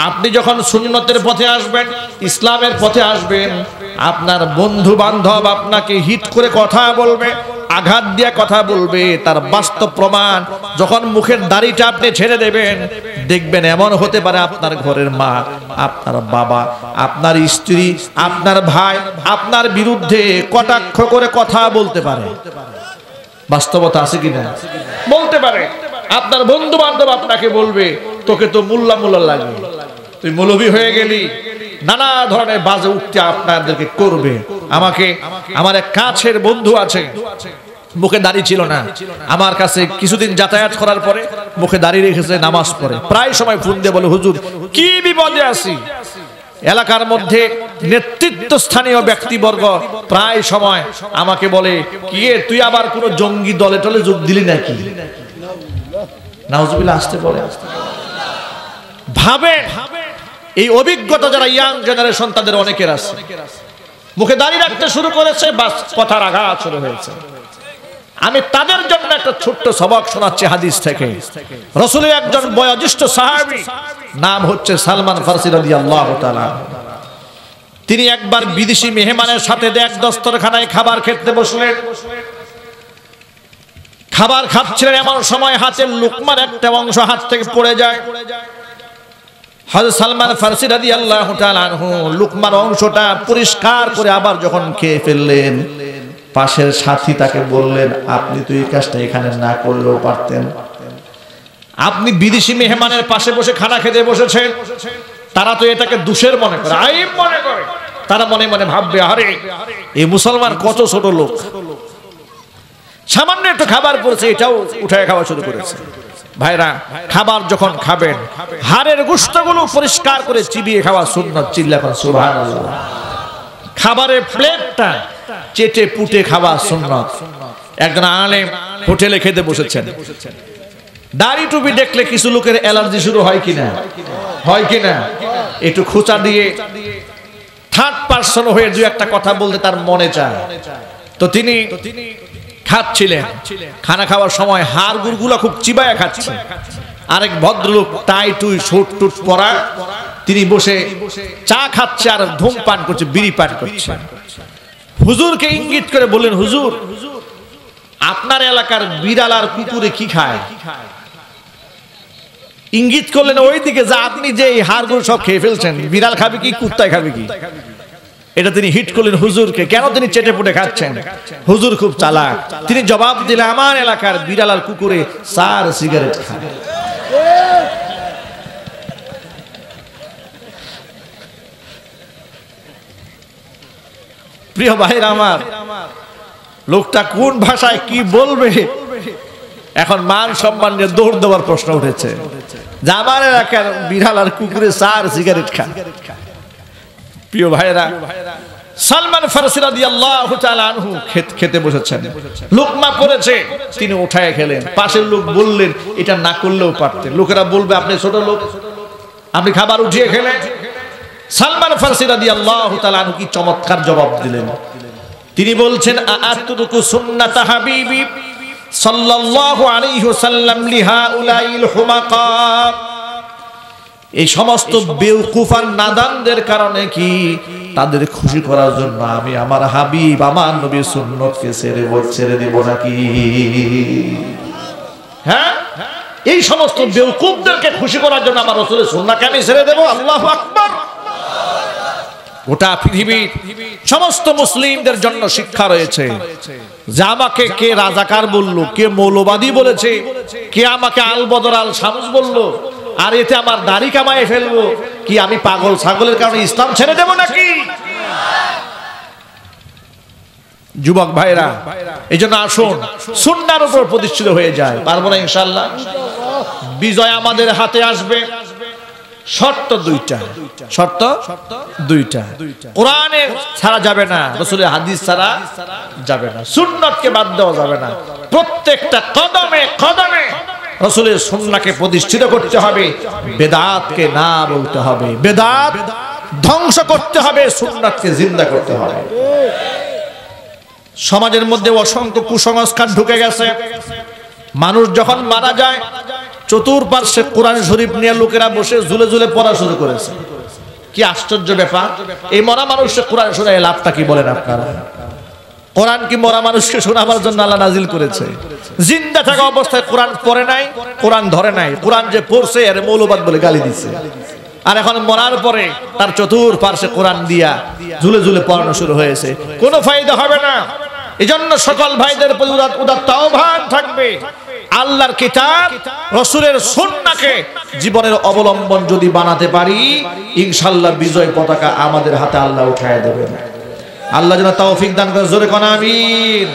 A: আপনি যখন সুন্নতের পথে আসবেন, ইসলামের পথে আসবেন, আপনার বন্ধু বান্ধব আপনাকে হিট করে কথা বলবে, আঘাত দিয়ে কথা বলবে, তার বাস্তব প্রমাণ যখন মুখের দাড়িটা আপনি ছেড়ে দেবেন, দেখবেন এমন হতে পারে আপনার ঘরের মা, আপনার বাবা, আপনার স্ত্রী, আপনার ভাই আপনার বিরুদ্ধে কটাক্ষ করে কথা বলতে পারে। বাস্তবতা আছে কিনা? বলতে পারে। আপনার বন্ধু বান্ধব আপনাকে বলবে তোকে তো মোল্লা মোল্লা লাগে, তুই মৌলবী হয়ে গেলি, নানা ধরনের বাজে উঠতে আপনাদেরকে করবে। আমার এক কাছের বন্ধু আছে, মুখে দাড়ি ছিল না, আমার কাছে কিছুদিন যাতায়াত করার পরে মুখে দাড়ি রেখেছে, নামাজ পড়ে, প্রায় সময় ফোন দিয়ে বলে হুজুর কি বিপদে আছি। এলাকার মধ্যে নেতৃত্ব স্থানীয় ব্যক্তিবর্গ প্রায় সময় আমাকে বলে কি তুই আবার কোন জঙ্গি দলে টলে যোগ দিলি নাকি? নাউজুবিল্লাহ, আসতে বলে ভাবে। এই অভিজ্ঞতা যারা ইয়াং জেনারেশন তাদের অনেকের আছে, মুখে দাঁড়িয়ে রাখতে শুরু করেছে, বাস কথার আঘাত শুরু হয়েছে। আমি তাদের জন্য একটা ছোট্ট সবক শোনাচ্ছি হাদিস থেকে। রাসূলের একজন বয়োজ্যেষ্ঠ সাহাবী, নাম হচ্ছে সালমান ফারসি রাদিয়াল্লাহু তাআলা। তিনি একবার বিদেশি মেহমানের সাথে এক দস্তরখানায় খাবার খেতে বসলেন। খাবার খাচ্ছিলেন, এমন সময় হাতের লুকমার একটা অংশ হাত থেকে পড়ে যায়। হযরত সালমান ফারসি রাদিয়াল্লাহু তাআলা আনহু লুকমার অংশটা পরিষ্কার করে আবার যখন খেয়ে ফেললেন, পাশের সাথী তাকে বললেন আপনি তো এই কাজটা এখানে না করলেও পারতেন। আপনি বিদেশি মেহমানের পাশে বসে খানা খেতে বসেছেন, তারা তো এটাকে দোষের মনে করে, আইব মনে করে। তারা মনে মনে ভাববে আরে এই মুসলমান কত ছোট লোক, সামান্য একটু খাবার পড়ছে এটাও উঠায় খাওয়া শুরু করেছে। ভাইরা, খাবার যখন খাবেন হাড়ের গোশতগুলো পরিষ্কার করে চিবিয়ে খাওয়া সুন্নাত। চিল্লা করে সুবহানাল্লাহ। খাবারের প্লেটটা চেটে পুটে খাওয়া সুন্নাত। একজন আলেম হোটেলে খেতে বসেছেন, দাড়ি টুপি দেখলে কিছু লোকের অ্যালার্জি শুরু হয় কিনা? হয় কিনা? একটু খোঁচা দিয়ে থার্ড পারসন হয়ে দুই একটা কথা বলতে তার মনে চায়। তো তিনি খাচ্ছিলেন, খানা খাওয়ার সময় হাড় গুড়গুলো খুব চিবায়া খাচ্ছে। আরেক ভদ্রলোক টাই টুই শুট টুট পরা, তিনি বসে চা খাচ্ছে আর ধূমপান করছে, বিড়ি পান করছে। হুজুরকে ইঙ্গিত করে বললেন হুজুর আপনার এলাকার বিড়াল আর কুকুরে কি খায়? ইঙ্গিত করলেন ওই দিকে যা আপনি যে এই হাড়গুলো সব খেয়ে ফেলছেন, বিড়াল খাবে কি কুত্তায় খাবে কি? এটা তিনি হিট করলেন হুজুরকে, কেন তিনি চেটে পুটে খাচ্ছেন? হুজুর খুব চালাক, তিনি জবাব দিলেন আমার এলাকার বিড়াল আর কুকুরে চার সিগারেট খায়। প্রিয় ভাইরা আমার, লোকটা কোন ভাষায় কি বলবে এখন মান সম্মান নিয়ে দৌড় দেওয়ার প্রশ্ন উঠেছে। যে আমার এলাকার বিড়াল আর কুকুরে চার সিগারেট খায়। প্রিয় ভাইরা, সালমান ফারসি রাদিয়াল্লাহু তাআলা আনহু খেতে বসেছেন, লুকমা পড়েছে, তিনি উঠায় খেলেন। পাশের লোক বললেন এটা না করলেও পারতেন। লোকেরা বলবে আপনি ছোট লোক, আপনি খাবার উঠিয়ে খেলেন। সালমান ফারসি রাদিয়াল্লাহু তাআলা আনহু কি চমৎকার জবাব দিলেন। তিনি বলছেন আ'আতরুকু সুন্নাতা হাবিবি সাল্লাল্লাহু আলাইহি ওয়াসাল্লাম লিহাউলাইল হুমাকা। এই সমস্ত বেওকুফ আর নাদানদের কারণে কি তাদের খুশি করার জন্য আমি আমার হাবিব আমার নবীর সুন্নতকে ছেড়ে দেব নাকি? হ্যাঁ, এই সমস্ত বেওকুফদেরকে খুশি করার জন্য আমার রাসূলের সুন্নাহকে আমি ছেড়ে দেব? আল্লাহু আকবার। গোটা পৃথিবীর সমস্ত মুসলিমদের জন্য শিক্ষা রয়েছে যে আমাকে কে রাজাকার বললো, কে মৌলবাদী বলেছে, কে আমাকে আল বদর আল শামস বললো, আর এতে আমার দাড়ি কামায় ফেলবো, কি আমি পাগল ছাগলের কারণে ইসলাম ছেড়ে দেব নাকি? যুবক ভাইরা, এই জন্য আসুন সুন্নাহর উপর প্রতিষ্ঠিত হয়ে যায়। পারবো না ইনশাআল্লাহ? বিজয় আমাদের হাতে আসবে, শর্ত দুইটা। শর্ত দুইটা। কোরআনে ছাড়া যাবে না, রাসূলের হাদিস ছাড়া যাবে না, সুন্নাতকে বাদ দেওয়া যাবে না। প্রত্যেকটা কদমে কদমে রাসূলের সুন্নাহকে প্রতিষ্ঠিত করতে হবে, বেদাতকে না বলতে হবে, বেদাত ধ্বংস করতে হবে, সুন্নাতকে জিন্দা করতে হবে। সমাজের মধ্যে অসংখ্য কুসংস্কার ঢুকে গেছে। মানুষ যখন মারা যায় চতুর্পার্শ্বে কোরআন শরীফ নিয়ে লোকেরা বসে ঝুলে ঝুলে পড়া শুরু করেছে। কি আশ্চর্য ব্যাপার! এই মরা মানুষকে কোরআন শোনায় লাভটা কি বলেন আপনারা? কোরআন কি মরা মানুষকে শোনাবার জন্য আল্লাহ নাজিল করেছে? জিন্দা থাকা অবস্থায় কোরআন পড়ে নাই, কোরআন ধরে নাই, কোরআন যে পড়ছে এর মৌলবাদ বলে গালি দিচ্ছে। আর এখন মরার পরে তার চতুর্পার্শ্বে কোরআন দিয়া ঝুলে ঝুলে পড়ানো শুরু হয়েছে। কোনো ফায়দা হবে না। এজন্য সকল ভাইদের প্রতি উদাত্ত আহ্বান থাকবে, আল্লাহর কিতাব রাসূলের সুন্নাহকে জীবনের অবলম্বন যদি বানাতে পারি, ইনশাআল্লাহ বিজয় পতাকা আমাদের হাতে আল্লাহ উঠায় দেবেন। আল্লাহ যেন তৌফিক দান করে, জোরে কোন আমিন।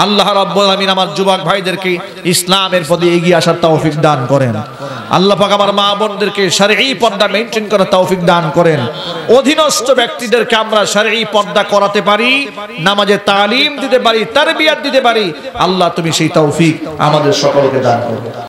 A: আল্লাহ রাব্বুল আলামিন আমার যুবক ভাইদেরকে ইসলামের পথে এগিয়ে আসার তৌফিক দান করেন। আল্লাহ পাক আমার মা বোনদেরকে শরঈ পর্দা মেইনটেইন করার তৌফিক দান করেন। অধীনস্থ ব্যক্তিদেরকে আমরা শরঈ পর্দা করাতে পারি, নামাজে তালিম দিতে পারি, তারবিয়াত দিতে পারি। আল্লাহ তুমি সেই তৌফিক আমাদের সকলকে দান করো।